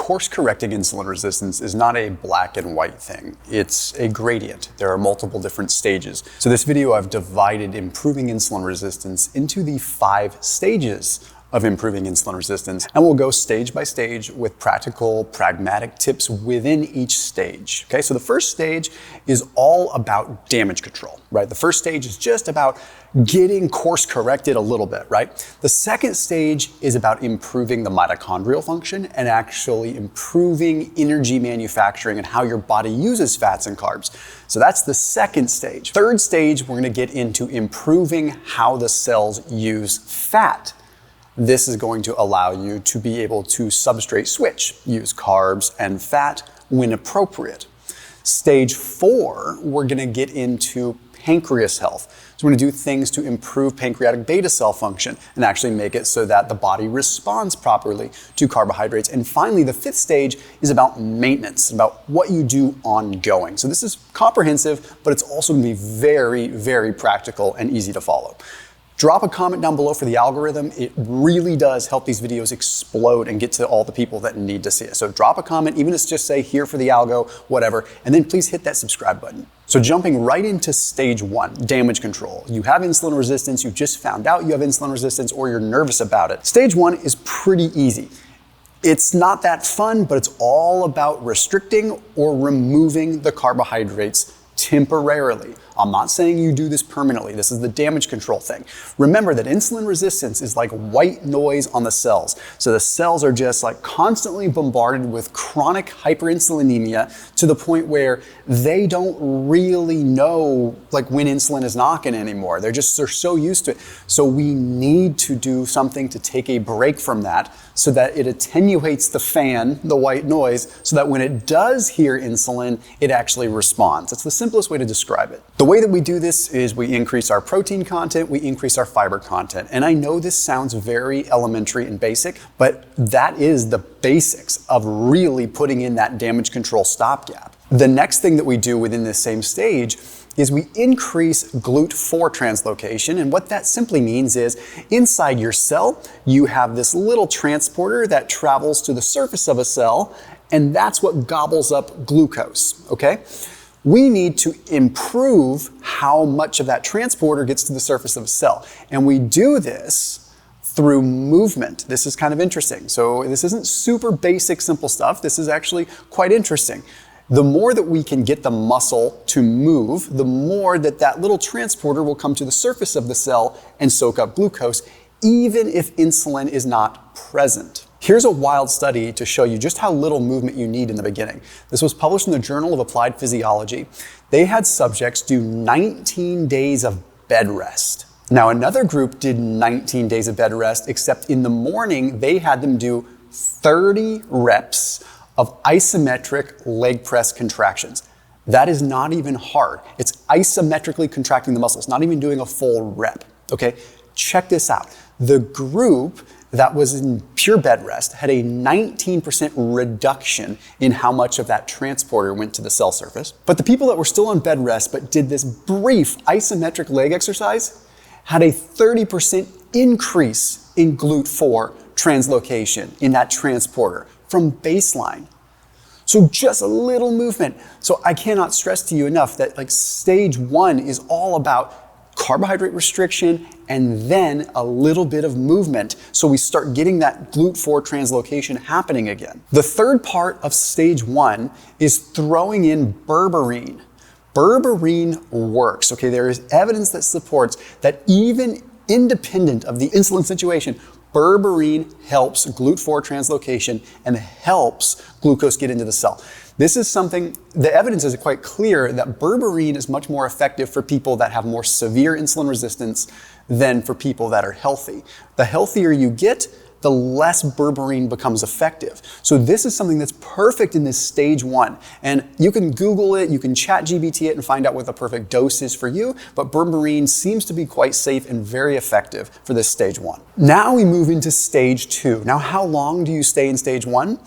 course-correcting insulin resistance is not a black and white thing. It's a gradient. There are multiple different stages. So this video, I've divided improving insulin resistance into the 5 stages of improving insulin resistance, and we'll go stage by stage with practical, pragmatic tips within each stage. Okay, so the first stage is all about damage control, right? The first stage is just about getting course corrected a little bit, right? The second stage is about improving the mitochondrial function and actually improving energy manufacturing and how your body uses fats and carbs. So that's the second stage. Third stage, we're gonna get into improving how the cells use fat. This is going to allow you to be able to substrate switch, use carbs and fat when appropriate. Stage 4, we're gonna get into pancreas health. So we're gonna do things to improve pancreatic beta cell function and actually make it so that the body responds properly to carbohydrates. And finally, the 5th stage is about maintenance, about what you do ongoing. So this is comprehensive, but it's also gonna be very, very practical and easy to follow. Drop a comment down below for the algorithm. It really does help these videos explode and get to all the people that need to see it. So drop a comment, even if it's just say here for the algo, whatever, and then please hit that subscribe button. So jumping right into stage 1, damage control. You have insulin resistance, you just found out you have insulin resistance, or you're nervous about it. Stage 1 is pretty easy. It's not that fun, but it's all about restricting or removing the carbohydrates temporarily. I'm not saying you do this permanently. This is the damage control thing. Remember that insulin resistance is like white noise on the cells. So the cells are just like constantly bombarded with chronic hyperinsulinemia to the point where they don't really know like when insulin is knocking anymore. They're so used to it. So we need to do something to take a break from that so that it attenuates the fan, the white noise, so that when it does hear insulin, it actually responds. That's the simplest way to describe it. The way that we do this is we increase our protein content, we increase our fiber content. And I know this sounds very elementary and basic, but that is the basics of really putting in that damage control stopgap. The next thing that we do within this same stage is we increase GLUT4 translocation. And what that simply means is inside your cell, you have this little transporter that travels to the surface of a cell, and that's what gobbles up glucose, okay? We need to improve how much of that transporter gets to the surface of a cell. And we do this through movement. This is kind of interesting. So this isn't super basic, simple stuff. This is actually quite interesting. The more that we can get the muscle to move, the more that that little transporter will come to the surface of the cell and soak up glucose, even if insulin is not present. Here's a wild study to show you just how little movement you need in the beginning. This was published in the Journal of Applied Physiology. They had subjects do 19 days of bed rest. Now another group did 19 days of bed rest, except in the morning they had them do 30 reps of isometric leg press contractions. That is not even hard. It's isometrically contracting the muscles, not even doing a full rep, okay? Check this out. The group that was in pure bed rest had a 19% reduction in how much of that transporter went to the cell surface. But the people that were still on bed rest but did this brief isometric leg exercise had a 30% increase in GLUT4 translocation in that transporter from baseline. So just a little movement. So I cannot stress to you enough that like stage 1 is all about carbohydrate restriction and then a little bit of movement so we start getting that GLUT4 translocation happening again. The third part of stage 1 is throwing in berberine. Berberine works, okay? There is evidence that supports that even independent of the insulin situation, berberine helps GLUT4 translocation and helps glucose get into the cell. This is something, the evidence is quite clear that berberine is much more effective for people that have more severe insulin resistance than for people that are healthy. The healthier you get, the less berberine becomes effective. So this is something that's perfect in this stage 1. And you can Google it, you can chat GBT it and find out what the perfect dose is for you, but berberine seems to be quite safe and very effective for this stage 1. Now we move into stage 2. Now how long do you stay in stage 1?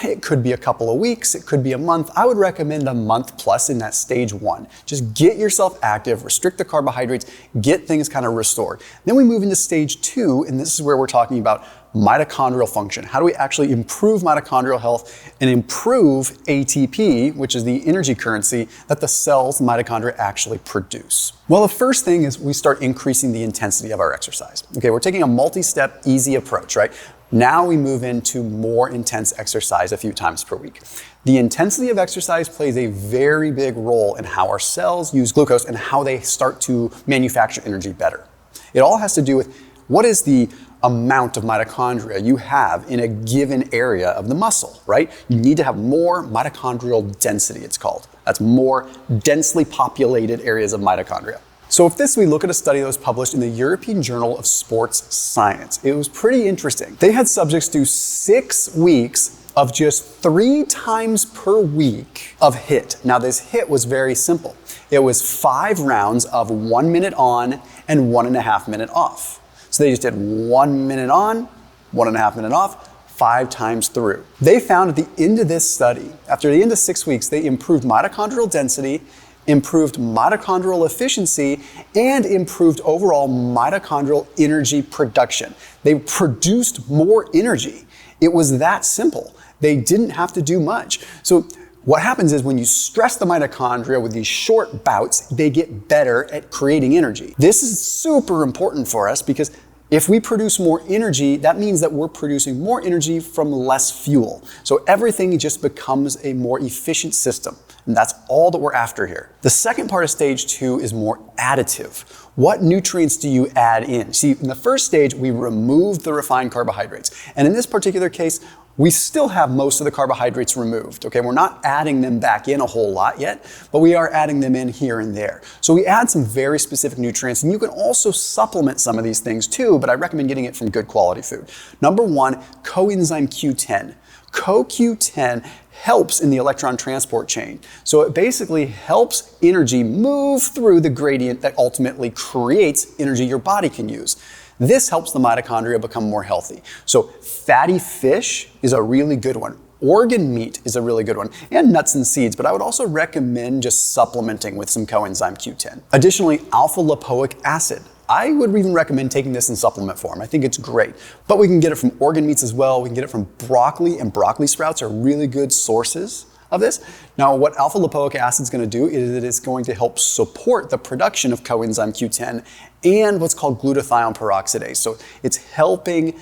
It could be a couple of weeks, it could be a month. I would recommend a month plus in that stage 1. Just get yourself active, restrict the carbohydrates, get things kind of restored. Then we move into stage 2, and this is where we're talking about mitochondrial function. How do we actually improve mitochondrial health and improve ATP, which is the energy currency that the cells, the mitochondria, actually produce? Well, the first thing is we start increasing the intensity of our exercise. Okay, we're taking a multi-step, easy approach, right? Now we move into more intense exercise a few times per week. The intensity of exercise plays a very big role in how our cells use glucose and how they start to manufacture energy better. It all has to do with what is the amount of mitochondria you have in a given area of the muscle, right? You need to have more mitochondrial density, it's called. That's more densely populated areas of mitochondria. So if this, we look at a study that was published in the European Journal of Sports Science. It was pretty interesting. They had subjects do 6 weeks of just 3 times per week of HIIT. Now this HIIT was very simple. It was 5 rounds of 1 minute on and 1.5 minutes off. So they just did 1 minute on, 1.5 minutes off, 5 times through. They found at the end of this study, after the end of 6 weeks, they improved mitochondrial density, improved mitochondrial efficiency, and improved overall mitochondrial energy production. They produced more energy. It was that simple. They didn't have to do much. So what happens is when you stress the mitochondria with these short bouts, they get better at creating energy. This is super important for us because if we produce more energy, that means that we're producing more energy from less fuel. So everything just becomes a more efficient system. And that's all that we're after here. The second part of stage 2 is more additive. What nutrients do you add in? See, in the first stage, we removed the refined carbohydrates. And in this particular case, we still have most of the carbohydrates removed, okay? We're not adding them back in a whole lot yet, but we are adding them in here and there. So we add some very specific nutrients, and you can also supplement some of these things too, but I recommend getting it from good quality food. Number 1, coenzyme Q10. CoQ10 helps in the electron transport chain. So it basically helps energy move through the gradient that ultimately creates energy your body can use. This helps the mitochondria become more healthy. So fatty fish is a really good one. Organ meat is a really good one, and nuts and seeds, but I would also recommend just supplementing with some coenzyme Q10. Additionally, alpha lipoic acid. I would even recommend taking this in supplement form. I think it's great. But we can get it from organ meats as well. We can get it from broccoli, and broccoli sprouts are really good sources of this. Now, what alpha lipoic acid is going to do is it is going to help support the production of coenzyme Q10 and what's called glutathione peroxidase. So it's helping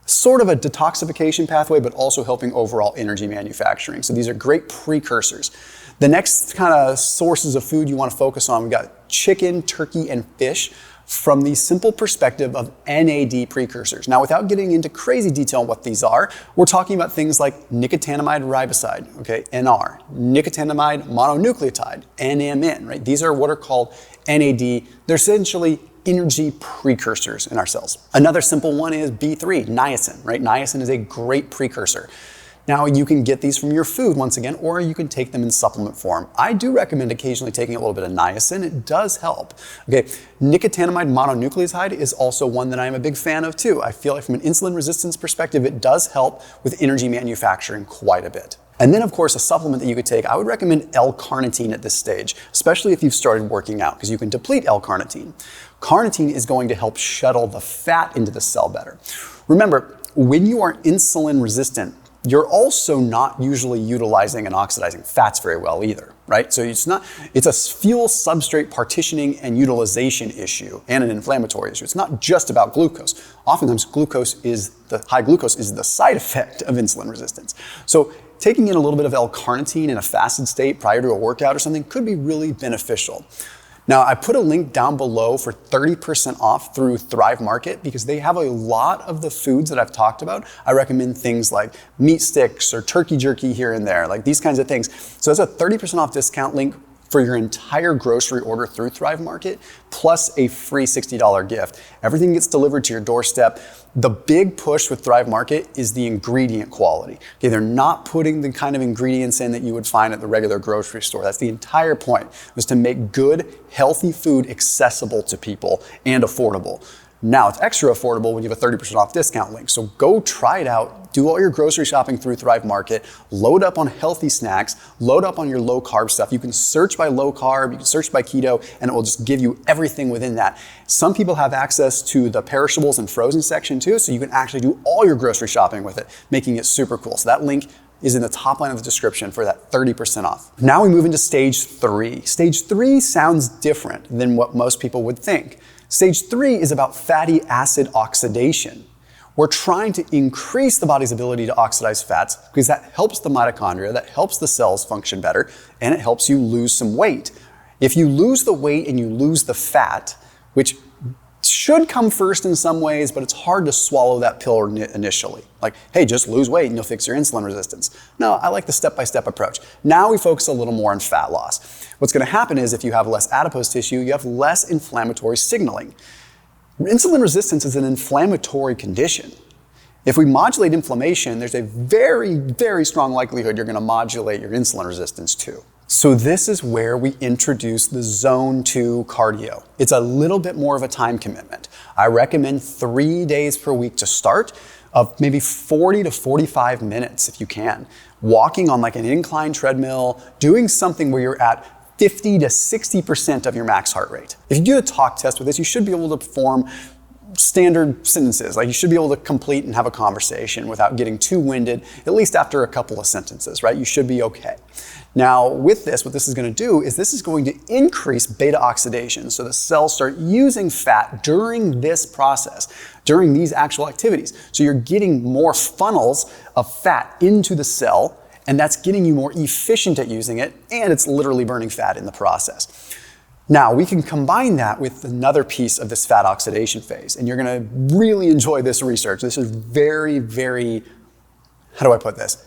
sort of a detoxification pathway, but also helping overall energy manufacturing. So these are great precursors. The next kind of sources of food you want to focus on, we've got chicken, turkey, and fish from the simple perspective of NAD precursors. Now, without getting into crazy detail on what these are, we're talking about things like nicotinamide riboside, okay, NR, nicotinamide mononucleotide, NMN, right? These are what are called NAD. They're essentially energy precursors in our cells. Another simple one is B3, niacin, right? Niacin is a great precursor. Now, you can get these from your food once again, or you can take them in supplement form. I do recommend occasionally taking a little bit of niacin. It does help. Okay, nicotinamide mononucleotide is also one that I'm a big fan of too. I feel like from an insulin resistance perspective, it does help with energy manufacturing quite a bit. And then, of course, a supplement that you could take, I would recommend L-carnitine at this stage, especially if you've started working out, because you can deplete L-carnitine. Carnitine is going to help shuttle the fat into the cell better. Remember, when you are insulin resistant, you're also not usually utilizing and oxidizing fats very well either, right? So it's a fuel substrate partitioning and utilization issue and an inflammatory issue. It's not just about glucose. Oftentimes high glucose is the side effect of insulin resistance. So taking in a little bit of L-carnitine in a fasted state prior to a workout or something could be really beneficial. Now, I put a link down below for 30% off through Thrive Market because they have a lot of the foods that I've talked about. I recommend things like meat sticks or turkey jerky here and there, like these kinds of things. So it's a 30% off discount link for your entire grocery order through Thrive Market, plus a free $60 gift. Everything gets delivered to your doorstep. The big push with Thrive Market is the ingredient quality. Okay, they're not putting the kind of ingredients in that you would find at the regular grocery store. That's the entire point, was to make good, healthy food accessible to people and affordable. Now it's extra affordable when you have a 30% off discount link. So go try it out. Do all your grocery shopping through Thrive Market. Load up on healthy snacks. Load up on your low carb stuff. You can search by low carb. You can search by keto, and it will just give you everything within that. Some people have access to the perishables and frozen section too, so you can actually do all your grocery shopping with it, making it super cool. So that link is in the top line of the description for that 30% off. Now we move into stage 3. Stage 3 sounds different than what most people would think. Stage 3 is about fatty acid oxidation. We're trying to increase the body's ability to oxidize fats because that helps the mitochondria, that helps the cells function better, and it helps you lose some weight. If you lose the weight and you lose the fat, which should come first in some ways, but it's hard to swallow that pill initially. Like, hey, just lose weight and you'll fix your insulin resistance. No, I like the step-by-step approach. Now we focus a little more on fat loss. What's gonna happen is if you have less adipose tissue, you have less inflammatory signaling. Insulin resistance is an inflammatory condition. If we modulate inflammation, there's a very, very strong likelihood you're gonna modulate your insulin resistance too. So this is where we introduce the Zone 2 cardio. It's a little bit more of a time commitment. I recommend 3 days per week to start, of maybe 40 to 45 minutes if you can. Walking on like an incline treadmill, doing something where you're at 50 to 60% of your max heart rate. If you do a talk test with this, you should be able to perform standard sentences. Like you should be able to complete and have a conversation without getting too winded, at least after a couple of sentences, right? You should be okay. Now with this, what this is going to do is this is going to increase beta oxidation. So the cells start using fat during this process, during these actual activities. So you're getting more funnels of fat into the cell, and that's getting you more efficient at using it, and it's literally burning fat in the process. Now, we can combine that with another piece of this fat oxidation phase, and you're gonna really enjoy this research. This is very, very, how do I put this?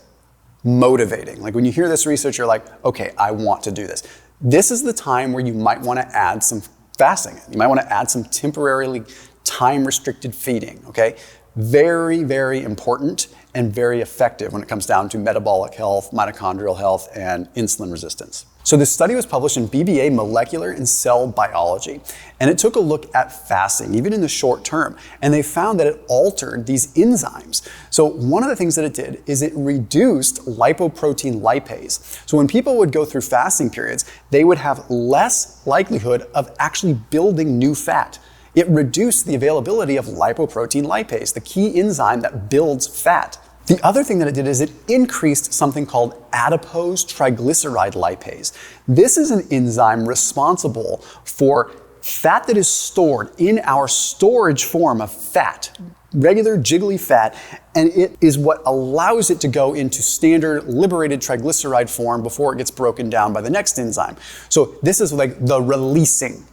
Motivating. Like when you hear this research, you're like, okay, I want to do this. This is the time where you might wanna add some fasting. You might wanna add some temporarily time-restricted feeding, okay? Very, very important and very effective when it comes down to metabolic health, mitochondrial health, and insulin resistance. So this study was published in BBA Molecular and Cell Biology, and it took a look at fasting, even in the short term, and they found that it altered these enzymes. So one of the things that it did is it reduced lipoprotein lipase. So when people would go through fasting periods, they would have less likelihood of actually building new fat. It reduced the availability of lipoprotein lipase, the key enzyme that builds fat. The other thing that it did is it increased something called adipose triglyceride lipase. This is an enzyme responsible for fat that is stored in our storage form of fat, regular jiggly fat, and it is what allows it to go into standard liberated triglyceride form before it gets broken down by the next enzyme. So this is like the releasing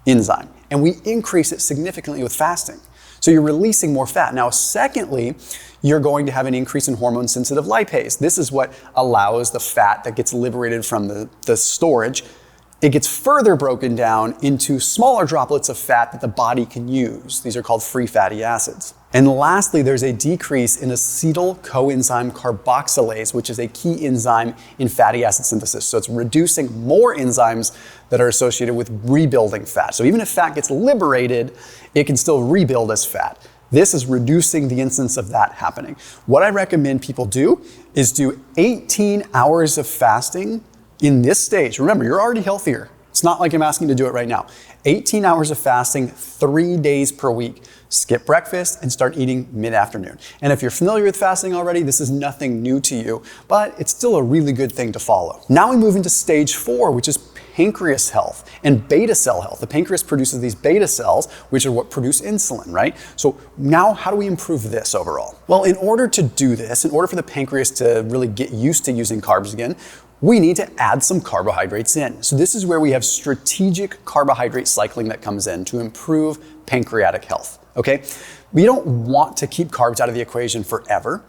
enzyme, and we increase it significantly with fasting. So you're releasing more fat. Now, secondly, you're going to have an increase in hormone-sensitive lipase. This is what allows the fat that gets liberated from the storage, it gets further broken down into smaller droplets of fat that the body can use. These are called free fatty acids. And lastly, there's a decrease in acetyl coenzyme carboxylase, which is a key enzyme in fatty acid synthesis. So it's reducing more enzymes that are associated with rebuilding fat. So even if fat gets liberated, it can still rebuild as fat. This is reducing the incidence of that happening. What I recommend people do is do 18 hours of fasting in this stage. Remember, you're already healthier. It's not like I'm asking you to do it right now. 18 hours of fasting, 3 days per week. Skip breakfast and start eating mid-afternoon. And if you're familiar with fasting already, this is nothing new to you, but it's still a really good thing to follow. Now we move into stage 4, which is pancreas health and beta cell health. The pancreas produces these beta cells, which are what produce insulin, right? So now how do we improve this overall? Well, in order to do this, in order for the pancreas to really get used to using carbs again, we need to add some carbohydrates in. So this is where we have strategic carbohydrate cycling that comes in to improve pancreatic health, okay? We don't want to keep carbs out of the equation forever.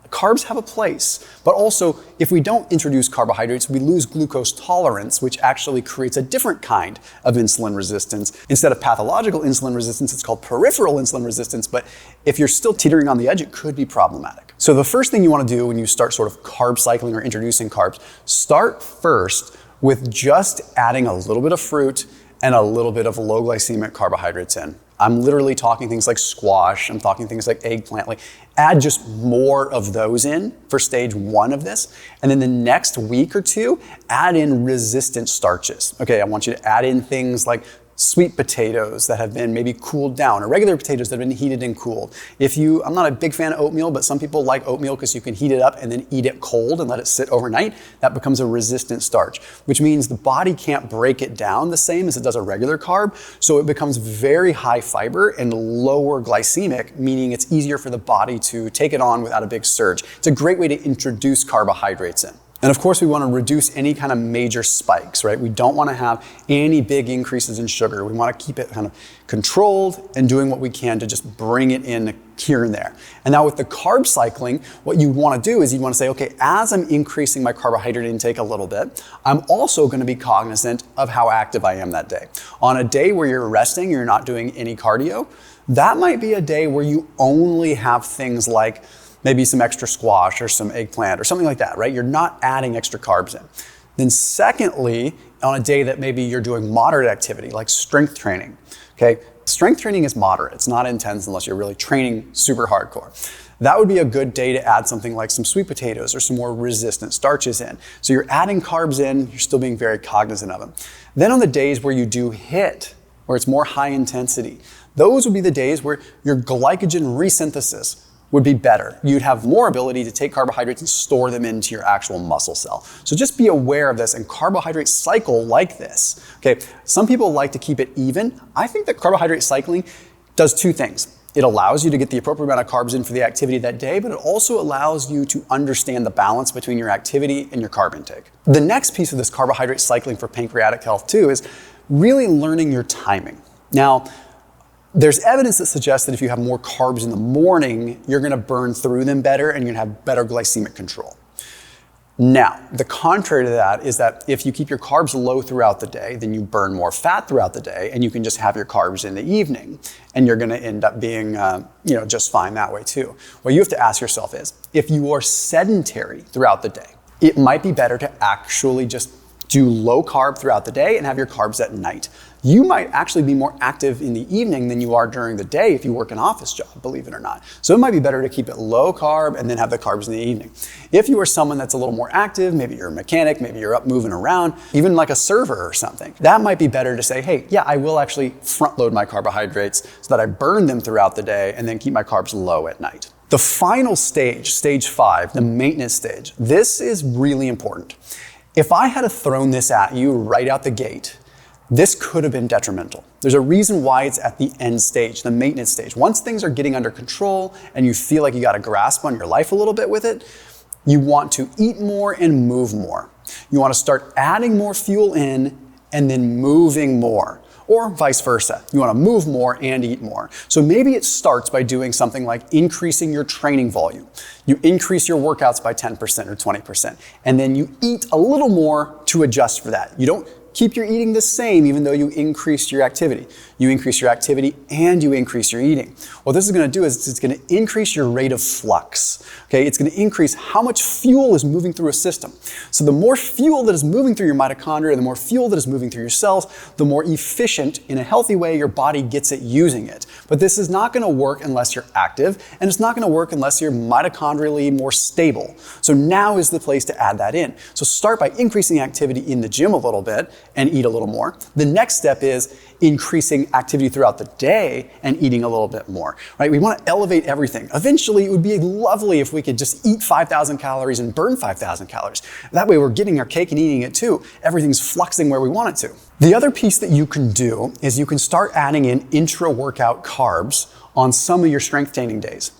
Carbs have a place, but also if we don't introduce carbohydrates, we lose glucose tolerance, which actually creates a different kind of insulin resistance. Instead of pathological insulin resistance, it's called peripheral insulin resistance, but if you're still teetering on the edge, it could be problematic. So the first thing you want to do when you start sort of carb cycling or introducing carbs, start first with just adding a little bit of fruit and a little bit of low glycemic carbohydrates in. I'm literally talking things like squash. I'm talking things like eggplant. Like add just more of those in for stage 1 of this. And then the next week or 2, add in resistant starches. Okay, I want you to add in things like sweet potatoes that have been maybe cooled down, or regular potatoes that have been heated and cooled. I'm not a big fan of oatmeal, but some people like oatmeal because you can heat it up and then eat it cold and let it sit overnight. That becomes a resistant starch, which means the body can't break it down the same as it does a regular carb. So it becomes very high fiber and lower glycemic, meaning it's easier for the body to take it on without a big surge. It's a great way to introduce carbohydrates in. And of course, we want to reduce any kind of major spikes, right? We don't want to have any big increases in sugar. We want to keep it kind of controlled and doing what we can to just bring it in here and there. And now with the carb cycling, what you want to do is you want to say, okay, as I'm increasing my carbohydrate intake a little bit, I'm also going to be cognizant of how active I am that day. On a day where you're resting, you're not doing any cardio, that might be a day where you only have things like maybe some extra squash or some eggplant or something like that, right? You're not adding extra carbs in. Then secondly, on a day that maybe you're doing moderate activity, like strength training, okay? Strength training is moderate. It's not intense unless you're really training super hardcore. That would be a good day to add something like some sweet potatoes or some more resistant starches in. So you're adding carbs in, you're still being very cognizant of them. Then on the days where you do HIIT, where it's more high intensity, those would be the days where your glycogen resynthesis would be better. You'd have more ability to take carbohydrates and store them into your actual muscle cell. So just be aware of this, and carbohydrate cycle like this. Okay, some people like to keep it even. I think that carbohydrate cycling does 2 things. It allows you to get the appropriate amount of carbs in for the activity that day, but it also allows you to understand the balance between your activity and your carb intake. The next piece of this carbohydrate cycling for pancreatic health too is really learning your timing. Now, there's evidence that suggests that if you have more carbs in the morning, you're gonna burn through them better and you're gonna have better glycemic control. Now, the contrary to that is that if you keep your carbs low throughout the day, then you burn more fat throughout the day and you can just have your carbs in the evening and you're gonna end up being just fine that way too. What you have to ask yourself is, if you are sedentary throughout the day, it might be better to actually just do low carb throughout the day and have your carbs at night. You might actually be more active in the evening than you are during the day if you work an office job, believe it or not. So it might be better to keep it low carb and then have the carbs in the evening. If you are someone that's a little more active, maybe you're a mechanic, maybe you're up moving around, even like a server or something, that might be better to say, hey, yeah, I will actually front load my carbohydrates so that I burn them throughout the day and then keep my carbs low at night. The final stage, stage 5, the maintenance stage, this is really important. If I had thrown this at you right out the gate, this could have been detrimental. There's a reason why it's at the end stage, the maintenance stage. Once things are getting under control and you feel like you got a grasp on your life a little bit with it, you want to eat more and move more. You want to start adding more fuel in and then moving more, or vice versa. You want to move more and eat more. So maybe it starts by doing something like increasing your training volume. You increase your workouts by 10% or 20%, and then you eat a little more to adjust for that. You don't keep your eating the same even though you increase your activity. You increase your activity and you increase your eating. What this is going to do is it's going to increase your rate of flux. Okay, it's going to increase how much fuel is moving through a system. So the more fuel that is moving through your mitochondria, the more fuel that is moving through your cells, the more efficient in a healthy way your body gets at using it. But this is not going to work unless you're active, and it's not going to work unless you're mitochondrially more stable. So now is the place to add that in. So start by increasing activity in the gym a little bit and eat a little more. The next step is increasing activity throughout the day and eating a little bit more, right? We want to elevate everything. Eventually, it would be lovely if we could just eat 5,000 calories and burn 5,000 calories. That way, we're getting our cake and eating it too. Everything's fluxing where we want it to. The other piece that you can do is you can start adding in intra-workout carbs on some of your strength training days,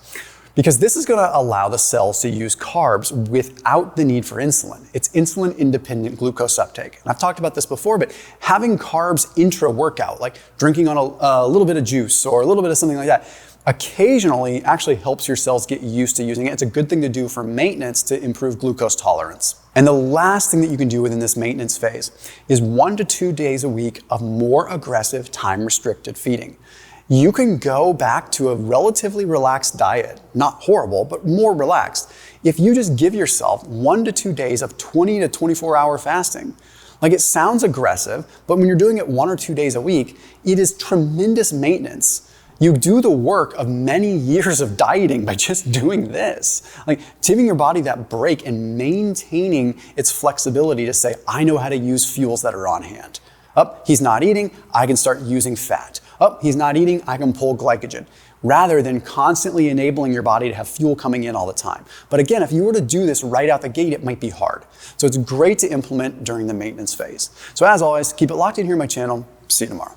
because this is going to allow the cells to use carbs without the need for insulin. It's insulin-independent glucose uptake. And I've talked about this before, but having carbs intra-workout, like drinking on a little bit of juice or a little bit of something like that, occasionally actually helps your cells get used to using it. It's a good thing to do for maintenance to improve glucose tolerance. And the last thing that you can do within this maintenance phase is 1 to 2 days a week of more aggressive time-restricted feeding. You can go back to a relatively relaxed diet, not horrible, but more relaxed, if you just give yourself 1 to 2 days of 20 to 24-hour fasting. Like, it sounds aggressive, but when you're doing it 1 or 2 days a week, it is tremendous maintenance You do the work of many years of dieting by just doing this. Like giving your body that break and maintaining its flexibility to say, I know how to use fuels that are on hand. He's not eating, I can start using fat. He's not eating, I can pull glycogen. Rather than constantly enabling your body to have fuel coming in all the time. But again, if you were to do this right out the gate, it might be hard. So it's great to implement during the maintenance phase. So as always, keep it locked in here on my channel. See you tomorrow.